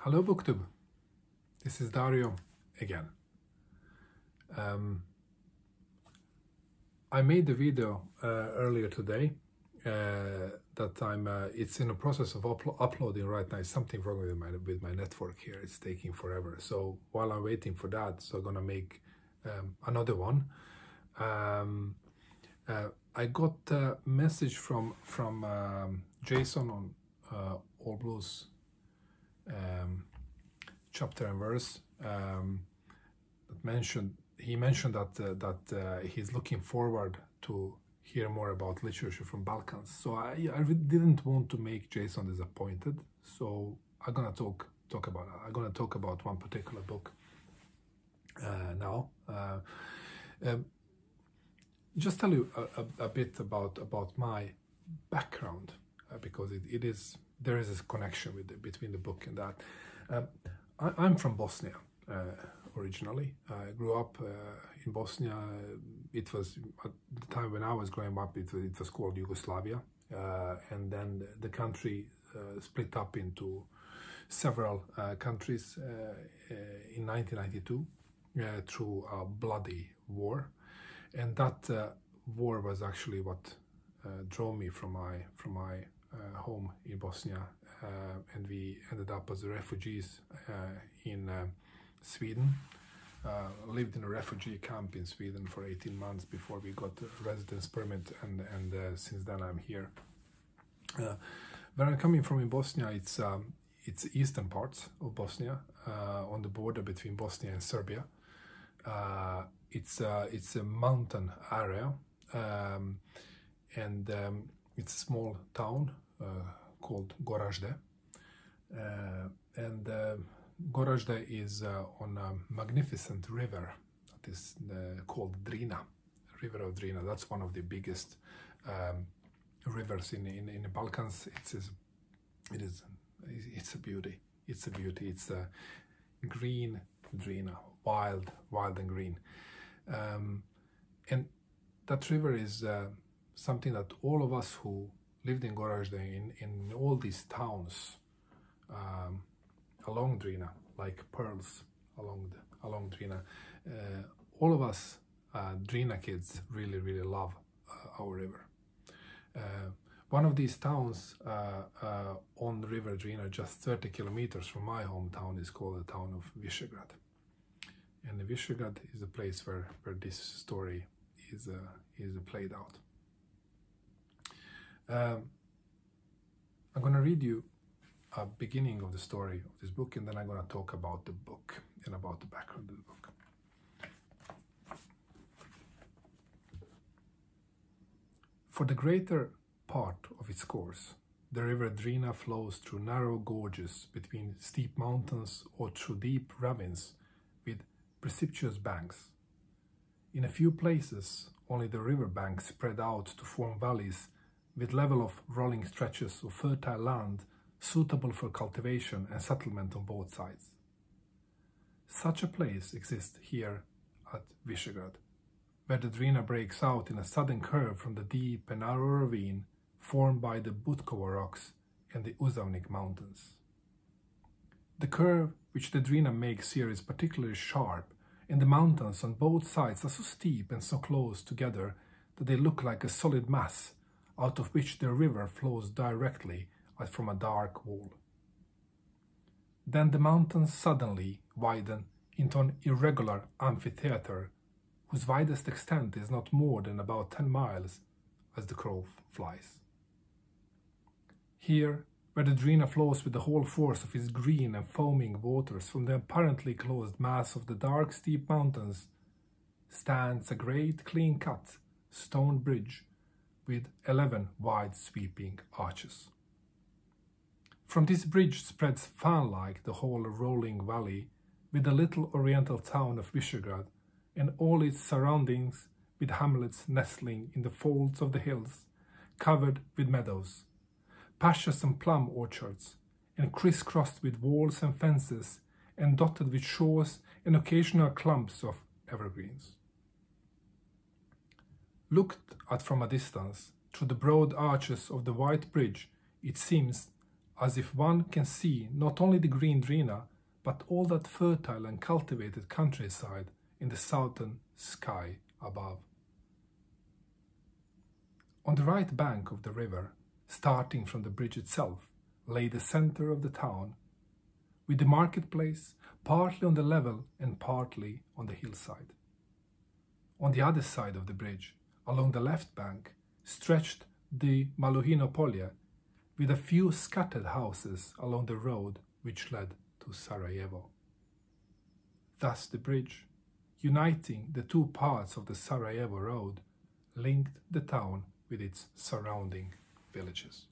Hello Booktube, this is Dario again. I made the video earlier today that it's in the process of uploading right now. Something wrong with my network here. It's taking forever. So while I'm waiting for that, so I'm gonna make another one. I got a message from Jason on All Blues chapter and verse he mentioned that he's looking forward to hear more about literature from Balkans. So I didn't want to make Jason disappointed, so I'm gonna talk about that. I'm gonna talk about one particular book now. Just tell you a bit about my background, because there is a connection between the book and that. I'm from Bosnia originally. I grew up in Bosnia. It was at the time when I was growing up. It was called Yugoslavia, and then the country split up into several countries in 1992 through a bloody war, and that war was actually what drove me from my home in Bosnia, and we ended up as refugees in Sweden. Lived in a refugee camp in Sweden for 18 months before we got a residence permit, and since then I'm here. Where I'm coming from in Bosnia, it's eastern parts of Bosnia, on the border between Bosnia and Serbia. It's a mountain area, and it's a small town called Gorazde, and Gorazde is on a magnificent river that is called Drina, River of Drina. That's one of the biggest rivers in the Balkans. It's a beauty. It's a beauty. It's a green Drina, wild and green, and that river is something that all of us who lived in Gorazde, in all these towns along Drina, like pearls along Drina, all of us Drina kids really love our river. One of these towns on the river Drina, just 30 kilometers from my hometown, is called the town of Visegrad. And the Visegrad is a place where this story is played out. I'm going to read you a beginning of the story of this book, and then I'm going to talk about the book and about the background of the book. For the greater part of its course, the river Drina flows through narrow gorges between steep mountains or through deep ravines with precipitous banks. In a few places, only the river banks spread out to form valleys with level of rolling stretches of fertile land suitable for cultivation and settlement on both sides. Such a place exists here at Visegrad, where the Drina breaks out in a sudden curve from the deep and narrow ravine formed by the Butkova rocks and the Uzavnik mountains. The curve which the Drina makes here is particularly sharp, and the mountains on both sides are so steep and so close together that they look like a solid mass, out of which the river flows directly as from a dark wall. Then the mountains suddenly widen into an irregular amphitheater whose widest extent is not more than about 10 miles as the crow flies. Here, where the Drina flows with the whole force of its green and foaming waters from the apparently closed mass of the dark steep mountains, stands a great clean-cut stone bridge with 11 wide sweeping arches. From this bridge spreads fan-like the whole rolling valley, with the little oriental town of Visegrad and all its surroundings, with hamlets nestling in the folds of the hills, covered with meadows, pastures and plum orchards, and crisscrossed with walls and fences, and dotted with shores and occasional clumps of evergreens. Looked at from a distance, through the broad arches of the white bridge, it seems as if one can see not only the green Drina, but all that fertile and cultivated countryside in the southern sky above. On the right bank of the river, starting from the bridge itself, lay the center of the town, with the marketplace partly on the level and partly on the hillside. On the other side of the bridge, along the left bank, stretched the Maluhino Polje, with a few scattered houses along the road which led to Sarajevo. Thus the bridge, uniting the two parts of the Sarajevo road, linked the town with its surrounding villages.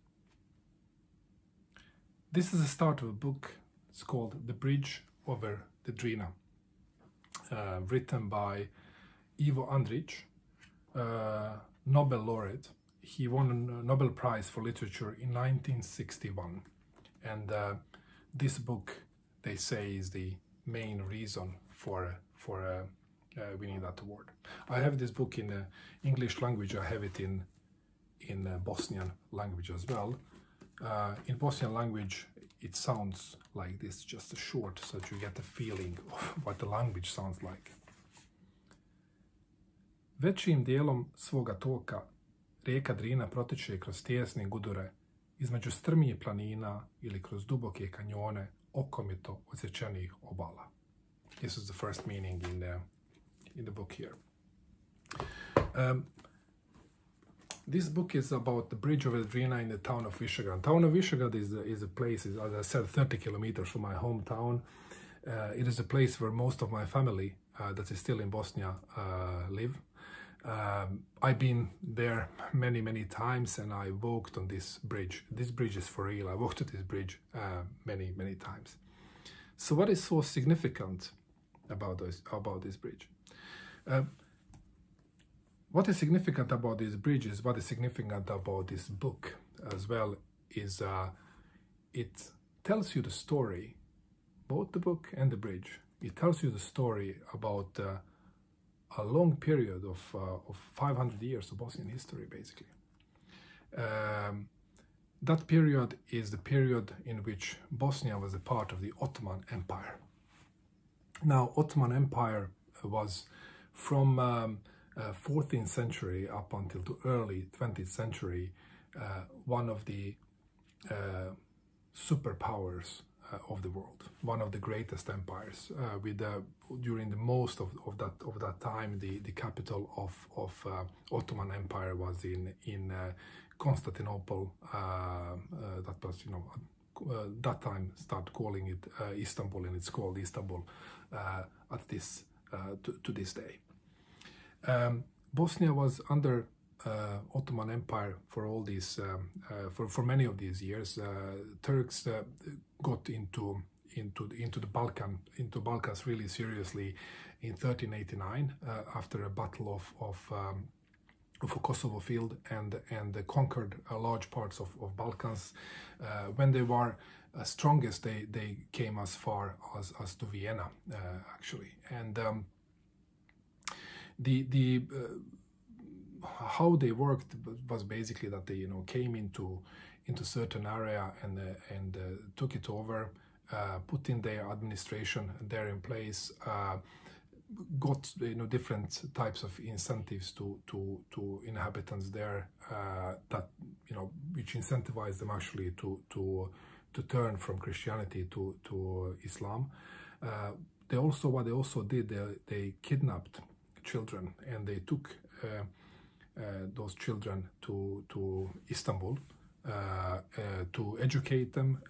This is the start of a book. It's called The Bridge over the Drina, written by Ivo Andrić, Nobel laureate. He won a Nobel Prize for Literature in 1961, and this book, they say, is the main reason for winning that award. I have this book in English language. I have it in Bosnian language as well. In Bosnian language, it sounds like this, just a short, so that you get the feeling of what the language sounds like. Većim dijelom svoga toka rijeka Drina protiče kroz tijesne gudure, između strmijih planina ili kroz duboke kanjone okomito odsječenih obala. This is the first meaning in the book here. This book is about the bridge over the Drina in the town of Visegrad. Town of Visegrad is a place, as I said, 30 kilometers from my hometown. It is a place where most of my family that is still in Bosnia live. I've been there many times, and I walked on this bridge. This bridge is for real. I walked on this bridge many times. So what is so significant about this bridge? What is significant about these bridges, what is significant about this book as well, is it tells you the story, both the book and the bridge. It tells you the story about a long period of 500 years of Bosnian history, basically. That period is the period in which Bosnia was a part of the Ottoman Empire. Now, Ottoman Empire was from 14th century up until the early 20th century, one of the superpowers of the world, one of the greatest empires. During the most of that time, the capital of Ottoman Empire was in Constantinople. That was, that time start calling it Istanbul, and it's called Istanbul at this to this day. Bosnia was under Ottoman Empire for all these for many of these years. Turks got into the Balkans really seriously in 1389 after a battle of a Kosovo field, and conquered large parts of Balkans. When they were strongest, they came as far as to Vienna, actually, and how they worked was basically that they came into certain area and took it over, put in their administration there in place, got different types of incentives to inhabitants there, that which incentivized them actually to turn from Christianity to Islam. What they also did, they kidnapped children, and they took those children to Istanbul to educate them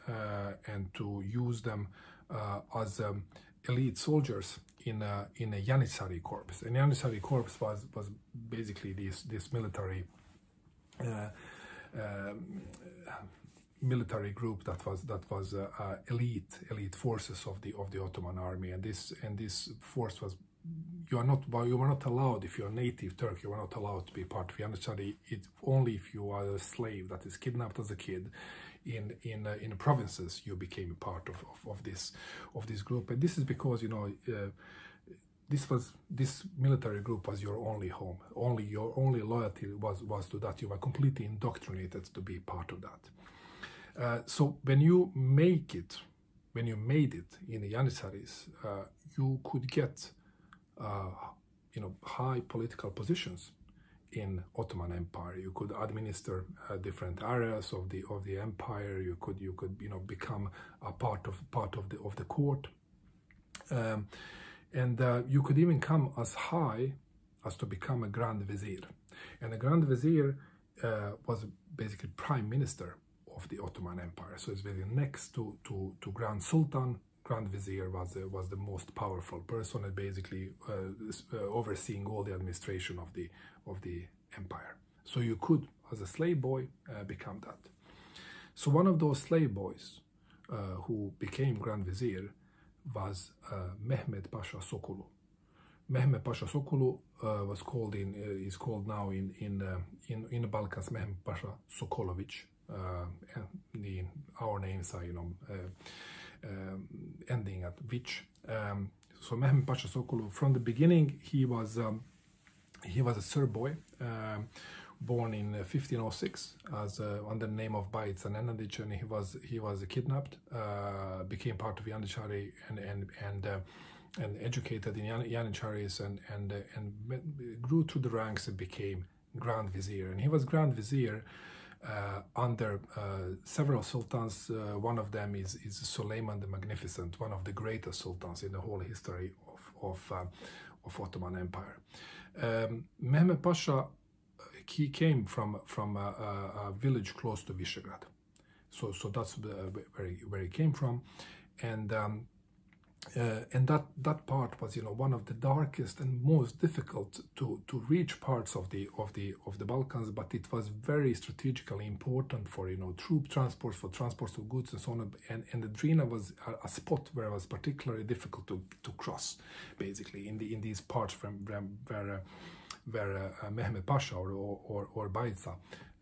and to use them as elite soldiers in a Janissary Corps. And Janissary Corps was basically this military group that was elite forces of the Ottoman army, and this force was. You were not allowed, if you're a native Turk, you were not allowed to be part of Janissary. It's only if you are a slave that is kidnapped as a kid in the provinces you became a part of this group. And this is because this military group was your only home. Your only loyalty was to that. You were completely indoctrinated to be part of that. So when you made it in the Janissaries, you could get high political positions in Ottoman Empire. You could administer different areas of the empire. You could become a part of the court, and you could even come as high as to become a Grand Vizier. And a Grand Vizier was basically prime minister of the Ottoman Empire. So it's basically next to Grand Sultan. Grand Vizier was the most powerful person, and basically overseeing all the administration of the empire. So you could, as a slave boy, become that. So one of those slave boys who became Grand Vizier was Mehmed Pasha Sokolu. Mehmed Pasha Sokolu was called is called now in the Balkans Mehmed Pasha Sokolovic. And our names are ending at Vic. So Mehmed Pasha Sokolu, from the beginning, he was a Serb boy, born in 1506 as under the name of Bajica Nenadić, and he was kidnapped, became part of Janitschari, and educated in Janitscharis, and grew through the ranks and became Grand Vizier. And he was Grand Vizier under several sultans. One of them is Suleiman the Magnificent, one of the greatest sultans in the whole history of Ottoman Empire. Mehmed Pasha, he came from a village close to Visegrad, so that's where he came from, and that part was one of the darkest and most difficult to reach parts of the Balkans, but it was very strategically important for troop transports, for transports of goods and so on, and the Drina was a spot where it was particularly difficult to cross, basically in these parts where Mehmed Pasha or Bajica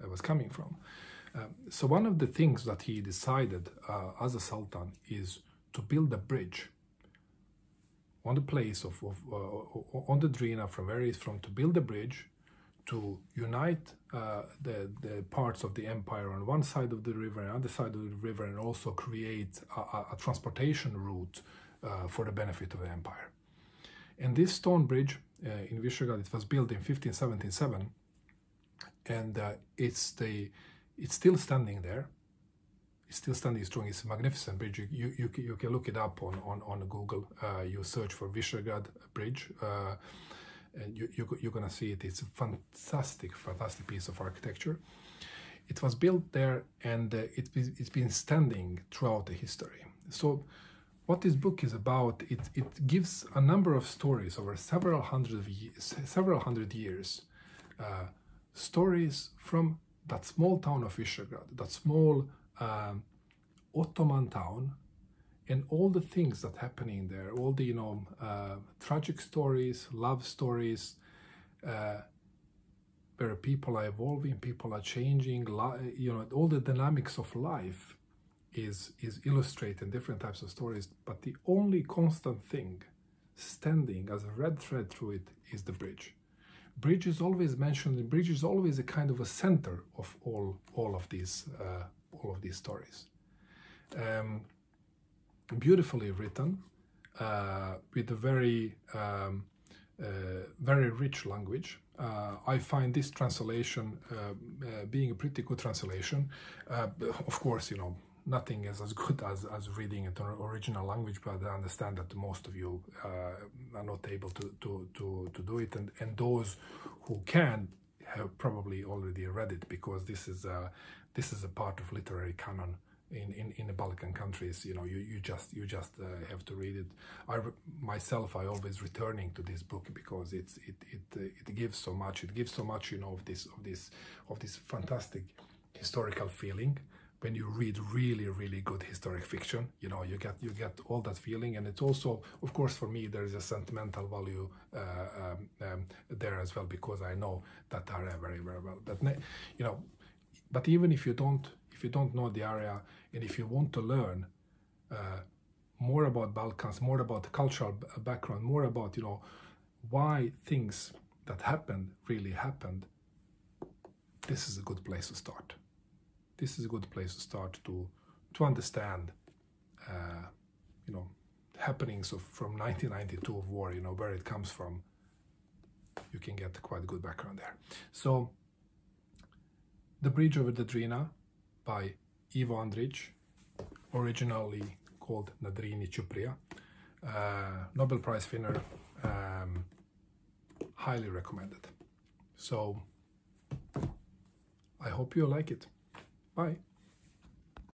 was coming from. So one of the things that he decided as a sultan is to build a bridge on the place on the Drina, from where he's from, to build a bridge to unite the parts of the empire on one side of the river and other side of the river, and also create a transportation route for the benefit of the empire. And this stone bridge in Visegrad, it was built in 1577, and it's still standing there. It's still standing strong. It's a magnificent bridge. You can look it up on Google. You search for Visegrad Bridge, and you're gonna see it. It's a fantastic piece of architecture. It was built there, and it's been standing throughout the history. So what this book is about, it gives a number of stories over several hundred years, stories from that small town of Visegrad, that small Ottoman town, and all the things that happening there, all the tragic stories, love stories, where people are evolving, people are changing, all the dynamics of life is illustrated in different types of stories. But the only constant thing standing as a red thread through it is the bridge. Bridge is always mentioned, and bridge is always a kind of a center of all of these stories. Beautifully written, with a very rich language. I find this translation being a pretty good translation. Of course, nothing is as good as reading it in original language, but I understand that most of you are not able to do it, and those who can have probably already read it, because this is a part of literary canon in the Balkan countries. You just have to read it. I always returning to this book, because it gives so much. It gives so much of this fantastic historical feeling. When you read really good historic fiction, you get all that feeling. And it's also, of course, for me, there is a sentimental value there as well, because I know that area very well. But even if you don't know the area, and if you want to learn more about Balkans, more about the cultural background, more about why things that happened really happened, this is a good place to start. this is a good place to start to understand, you know, happenings from 1992 of war, you know, where it comes from. You can get quite a good background there. So, The Bridge over the Drina by Ivo Andrić, originally called Na Drini Ćuprija, Nobel Prize winner, highly recommended. So, I hope you like it. Bye.